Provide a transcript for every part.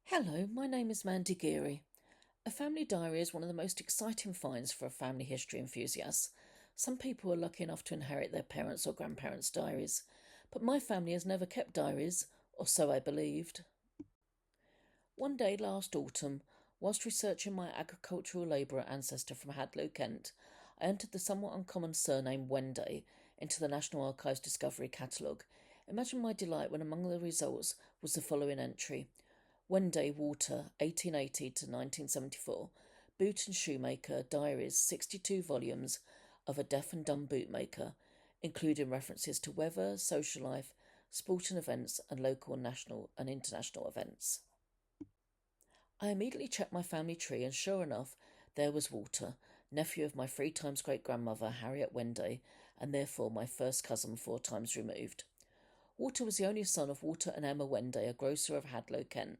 Hello, my name is Mandy, Geary. A family diary is one of the most exciting finds for a family history enthusiast. Some people are lucky enough to inherit their parents' or grandparents' diaries, but my family has never kept diaries, or so I believed. One day last autumn, whilst researching my agricultural labourer ancestor from Hadlow, Kent, I entered the somewhat uncommon surname Wenday into the National Archives Discovery Catalogue. Imagine my delight when among the results was the following entry: Wenday Walter, 1880 to 1974, boot and shoemaker, diaries, 62 volumes of a deaf and dumb bootmaker, including references to weather, social life, sporting events, and local, national, and international events. I immediately checked my family tree, and sure enough, there was Walter, nephew of my three times great grandmother, Harriet Wenday, and therefore my first cousin 4 times removed. Walter was the only son of Walter and Emma Wenday, a grocer of Hadlow, Kent.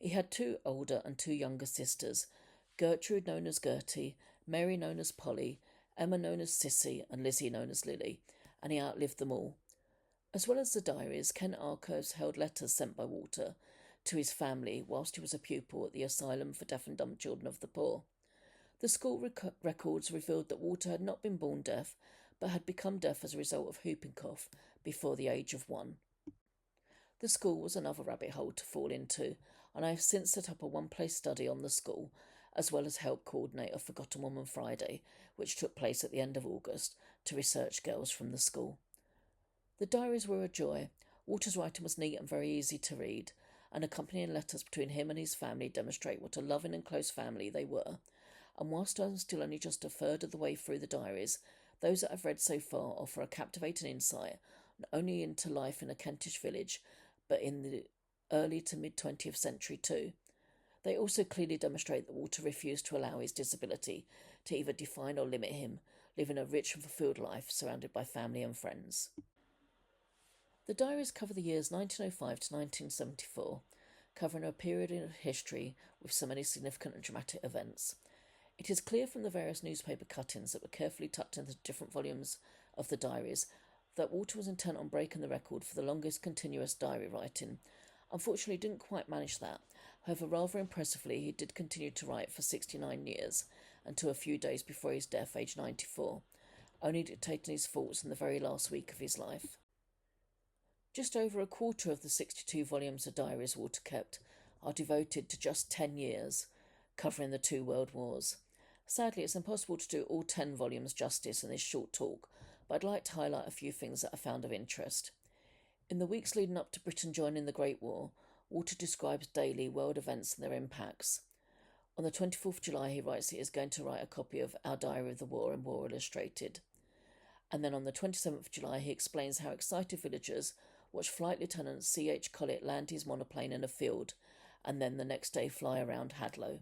He had two older and two younger sisters, Gertrude known as Gertie, Mary known as Polly, Emma known as Sissy, and Lizzie known as Lily, and he outlived them all. As well as the diaries, Kent Archives held letters sent by Walter to his family whilst he was a pupil at the Asylum for Deaf and Dumb Children of the Poor. The school records revealed that Walter had not been born deaf, but had become deaf as a result of whooping cough before the age of 1. The school was another rabbit hole to fall into, and I have since set up a one-place study on the school, as well as help coordinate a Forgotten Woman Friday, which took place at the end of August, to research girls from the school. The diaries were a joy. Walter's writing was neat and very easy to read, and accompanying letters between him and his family demonstrate what a loving and close family they were. And whilst I'm still only just a third of the way through the diaries, those that I've read so far offer a captivating insight not only into life in a Kentish village, but in the early to mid-20th century too. They also clearly demonstrate that Walter refused to allow his disability to either define or limit him, living a rich and fulfilled life surrounded by family and friends. The diaries cover the years 1905 to 1974, covering a period in history with so many significant and dramatic events. It is clear from the various newspaper cuttings that were carefully tucked into different volumes of the diaries that Walter was intent on breaking the record for the longest continuous diary writing. Unfortunately, he didn't quite manage that. However, rather impressively, he did continue to write for 69 years, until a few days before his death, aged 94, only dictating his thoughts in the very last week of his life. Just over a quarter of the 62 volumes of diaries Walter kept are devoted to just 10 years, covering the two world wars. Sadly, it's impossible to do all 10 volumes justice in this short talk, but I'd like to highlight a few things that I found of interest. In the weeks leading up to Britain joining the Great War, Walter describes daily world events and their impacts. On the 24th of July, he writes he is going to write a copy of Our Diary of the War in War Illustrated. And then on the 27th of July, he explains how excited villagers watch Flight Lieutenant C.H. Collett land his monoplane in a field, and then the next day fly around Hadlow.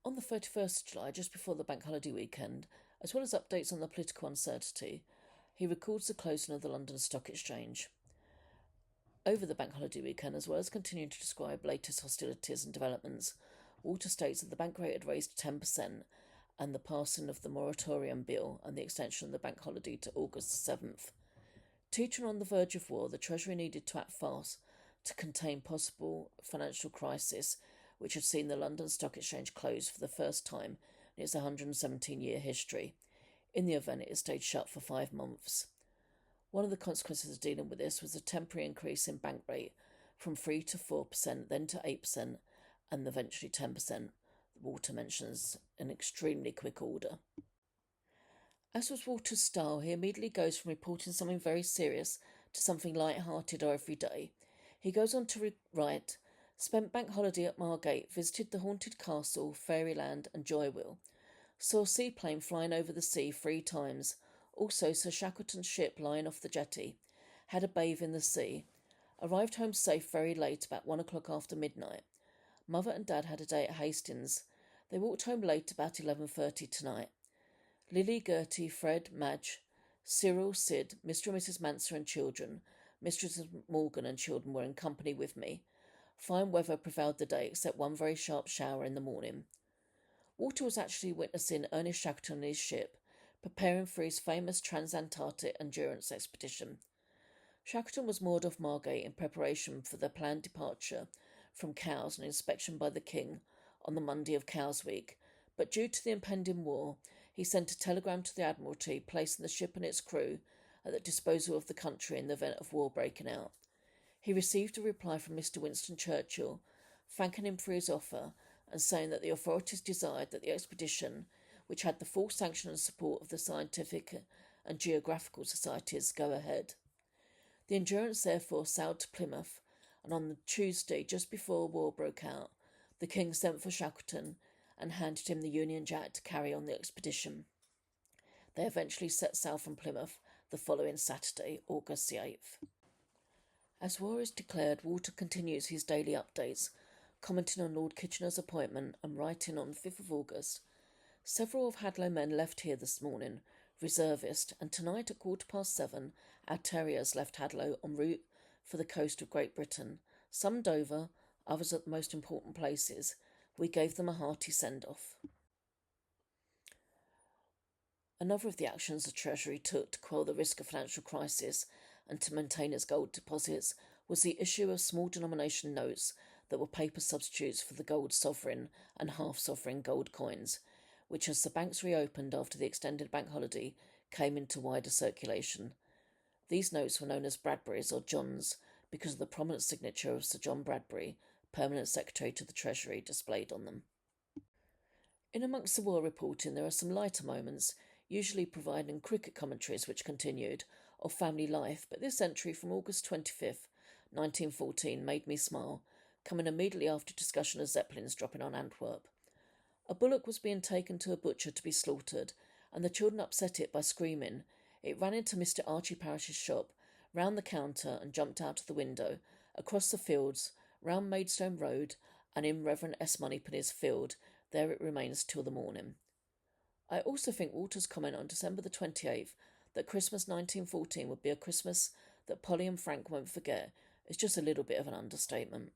On the 31st of July, just before the bank holiday weekend, as well as updates on the political uncertainty, he records the closing of the London Stock Exchange. Over the bank holiday weekend, as well as continuing to describe latest hostilities and developments, Walter states that the bank rate had raised 10%, and the passing of the moratorium bill and the extension of the bank holiday to August 7th. Teetering on the verge of war, the Treasury needed to act fast to contain possible financial crisis, which had seen the London Stock Exchange close for the first time in its 117-year history. In the event, it stayed shut for 5 months. One of the consequences of dealing with this was a temporary increase in bank rate from 3 to 4%, then to 8%, and eventually 10%. Walter mentions in extremely quick order. As was Walter's style, he immediately goes from reporting something very serious to something light-hearted or everyday. He goes on to write, spent bank holiday at Margate, visited the haunted castle, Fairyland and Joywheel. Saw seaplane flying over the sea 3 times. Also Sir Shackleton's ship lying off the jetty. Had a bathe in the sea. Arrived home safe very late, about 1 o'clock after midnight. Mother and Dad had a day at Hastings. They walked home late, about 11:30 tonight. Lily, Gertie, Fred, Madge, Cyril, Sid, Mr. and Mrs. Manser and children, Mistress Morgan and children were in company with me. Fine weather prevailed the day, except one very sharp shower in the morning. Walter was actually witnessing Ernest Shackleton and his ship, preparing for his famous Transantarctic Endurance expedition. Shackleton was moored off Margate in preparation for their planned departure from Cowes and inspection by the King on the Monday of Cowes Week, but due to the impending war, he sent a telegram to the Admiralty placing the ship and its crew at the disposal of the country in the event of war breaking out. He received a reply from Mr. Winston Churchill, thanking him for his offer and saying that the authorities desired that the expedition, which had the full sanction and support of the scientific and geographical societies, go ahead. The Endurance therefore sailed to Plymouth, and on the Tuesday, just before war broke out, the King sent for Shackleton and handed him the Union Jack to carry on the expedition. They eventually set sail from Plymouth the following Saturday, August the 8th. As war is declared, Walter continues his daily updates, commenting on Lord Kitchener's appointment and writing on 5th of August, "Several of Hadlow men left here this morning, reservist, and tonight at 7:15 our terriers left Hadlow en route for the coast of Great Britain, some Dover, others at the most important places. We gave them a hearty send-off." Another of the actions the Treasury took to quell the risk of financial crisis and to maintain its gold deposits was the issue of small denomination notes that were paper substitutes for the gold sovereign and half-sovereign gold coins, which, as the banks reopened after the extended bank holiday, came into wider circulation. These notes were known as Bradburys or Johns because of the prominent signature of Sir John Bradbury, Permanent Secretary to the Treasury, displayed on them. In amongst the war reporting there are some lighter moments, usually providing cricket commentaries which continued, or family life, but this entry from August 25th, 1914 made me smile, coming immediately after discussion of Zeppelins dropping on Antwerp. A bullock was being taken to a butcher to be slaughtered, and the children upset it by screaming. It ran into Mr. Archie Parrish's shop, round the counter and jumped out of the window, across the fields, round Maidstone Road, and in Reverend S. Moneypenny's field. There it remains till the morning. I also think Walter's comment on December the 28th that Christmas 1914 would be a Christmas that Polly and Frank won't forget is just a little bit of an understatement.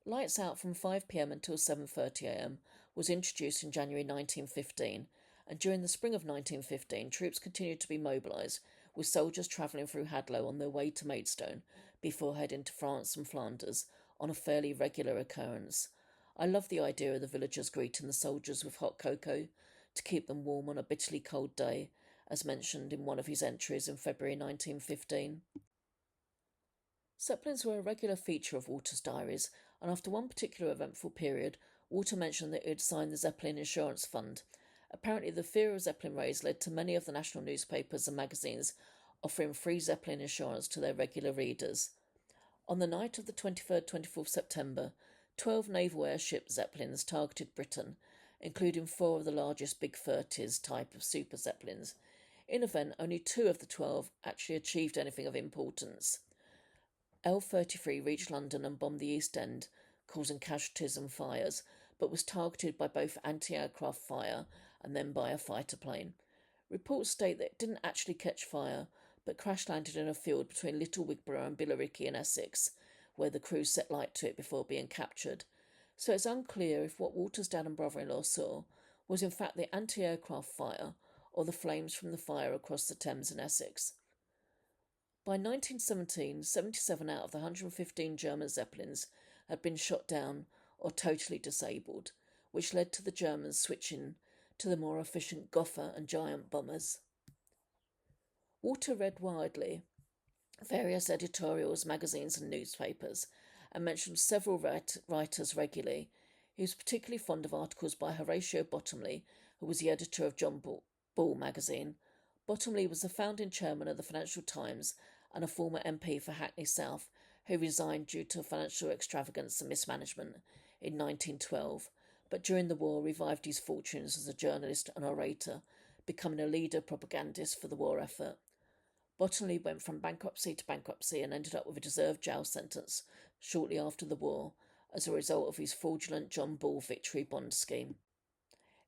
Lights Out from 5 p.m. until 7:30 a.m. was introduced in January 1915, and during the spring of 1915 troops continued to be mobilised, with soldiers travelling through Hadlow on their way to Maidstone before heading to France and Flanders on a fairly regular occurrence. I love the idea of the villagers greeting the soldiers with hot cocoa to keep them warm on a bitterly cold day, as mentioned in one of his entries in February 1915. Zeppelins were a regular feature of Walter's diaries, and after one particular eventful period, Walter mentioned that he had signed the Zeppelin Insurance Fund. Apparently, the fear of Zeppelin raids led to many of the national newspapers and magazines offering free Zeppelin insurance to their regular readers. On the night of the 23rd-24th September, 12 naval airship Zeppelins targeted Britain, including 4 of the largest Big 30s type of super Zeppelins. In event, only 2 of the 12 actually achieved anything of importance. L-33 reached London and bombed the East End, causing casualties and fires, but was targeted by both anti-aircraft fire and then by a fighter plane. Reports state that it didn't actually catch fire, but crash-landed in a field between Little Wigborough and Billericay in Essex, where the crew set light to it before being captured. So it's unclear if what Walter's dad and brother-in-law saw was in fact the anti-aircraft fire or the flames from the fire across the Thames in Essex. By 1917, 77 out of the 115 German Zeppelins had been shot down or totally disabled, which led to the Germans switching to the more efficient Gotha and Giant bombers. Walter read widely various editorials, magazines and newspapers, and mentioned several writers regularly. He was particularly fond of articles by Horatio Bottomley, who was the editor of John Bull magazine. Bottomley was the founding chairman of the Financial Times and a former MP for Hackney South, who resigned due to financial extravagance and mismanagement in 1912, but during the war revived his fortunes as a journalist and orator, becoming a leader propagandist for the war effort. Bottomley went from bankruptcy to bankruptcy and ended up with a deserved jail sentence shortly after the war as a result of his fraudulent John Bull victory bond scheme.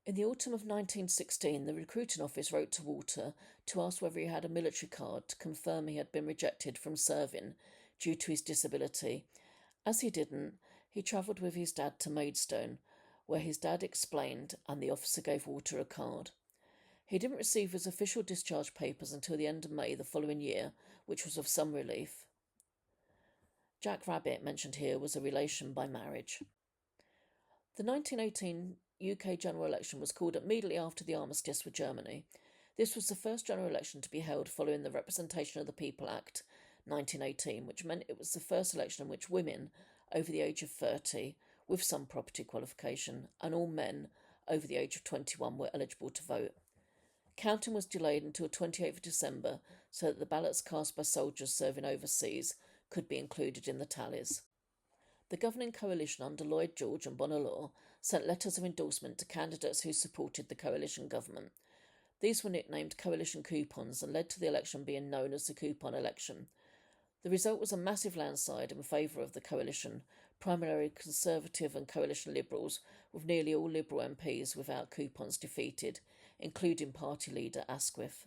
In the autumn of 1916, the recruiting office wrote to Walter to ask whether he had a military card to confirm he had been rejected from serving due to his disability. As he didn't, he travelled with his dad to Maidstone, where his dad explained and the officer gave Walter a card. He didn't receive his official discharge papers until the end of May the following year, which was of some relief. Jack Rabbit, mentioned here, was a relation by marriage. The 1918 UK general election was called immediately after the armistice with Germany. This was the first general election to be held following the Representation of the People Act 1918, which meant it was the first election in which women over the age of 30, with some property qualification, and all men over the age of 21 were eligible to vote. Counting was delayed until 28th of December so that the ballots cast by soldiers serving overseas could be included in the tallies. The governing coalition under Lloyd George and Bonner sent letters of endorsement to candidates who supported the coalition government. These were nicknamed coalition coupons and led to the election being known as the coupon election. The result was a massive landslide in favour of the coalition, primarily Conservative and coalition Liberals, with nearly all Liberal MPs without coupons defeated, including party leader Asquith.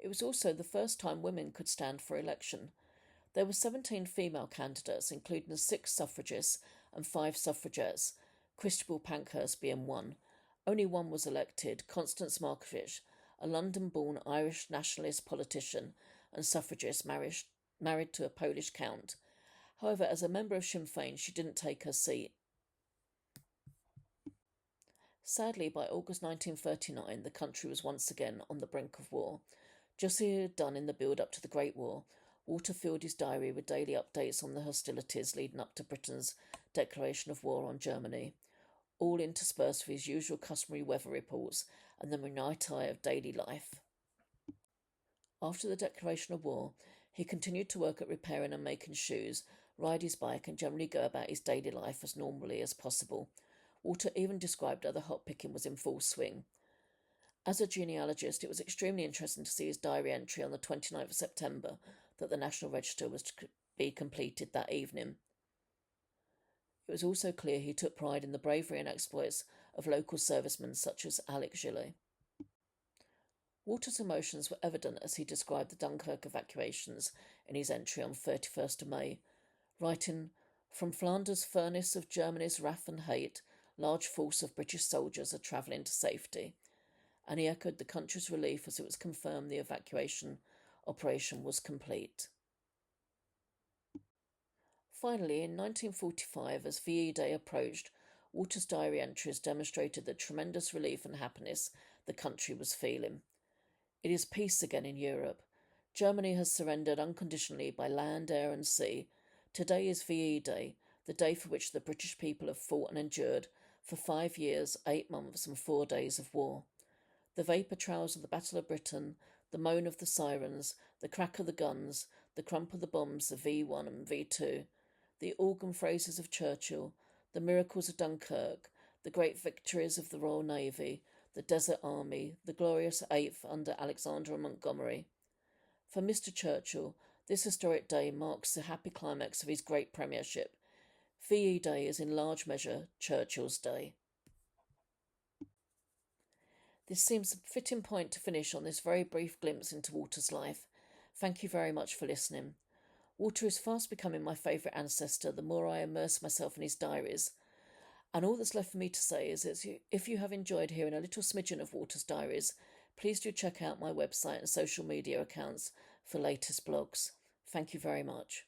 It was also the first time women could stand for election. There were 17 female candidates, including 6 suffragists and 5 suffragettes, Christabel Pankhurst being one. Only one was elected, Constance Markievicz, a London-born Irish nationalist politician and suffragist married to a Polish count. However, as a member of Sinn Féin, she didn't take her seat. Sadly, by August 1939, the country was once again on the brink of war. Just as he had done in the build-up to the Great War, Walter filled his diary with daily updates on the hostilities leading up to Britain's declaration of war on Germany, all interspersed with his usual customary weather reports and the minutiae of daily life. After the declaration of war, he continued to work at repairing and making shoes, ride his bike, and generally go about his daily life as normally as possible. Walter even described how the hot picking was in full swing. As a genealogist, it was extremely interesting to see his diary entry on the 29th of September that the National Register was to be completed that evening. It was also clear he took pride in the bravery and exploits of local servicemen such as Alex Gillet. Walter's emotions were evident as he described the Dunkirk evacuations in his entry on 31st of May, writing, "From Flanders' furnace of Germany's wrath and hate, large force of British soldiers are travelling to safety," and he echoed the country's relief as it was confirmed the evacuation operation was complete. Finally, in 1945, as VE Day approached, Walter's diary entries demonstrated the tremendous relief and happiness the country was feeling. It is peace again in Europe. Germany has surrendered unconditionally by land, air and sea. Today is VE Day, the day for which the British people have fought and endured for 5 years, 8 months and 4 days of war. The vapour trails of the Battle of Britain, the moan of the sirens, the crack of the guns, the crump of the bombs of V1 and V2, the organ phrases of Churchill, the miracles of Dunkirk, the great victories of the Royal Navy, the Desert Army, the glorious 8th under Alexander and Montgomery. For Mr. Churchill, this historic day marks the happy climax of his great premiership. VE Day is in large measure Churchill's day. This seems a fitting point to finish on this very brief glimpse into Walter's life. Thank you very much for listening. Walter is fast becoming my favourite ancestor the more I immerse myself in his diaries. And all that's left for me to say is that if you have enjoyed hearing a little smidgen of Walter's diaries, please do check out my website and social media accounts for latest blogs. Thank you very much.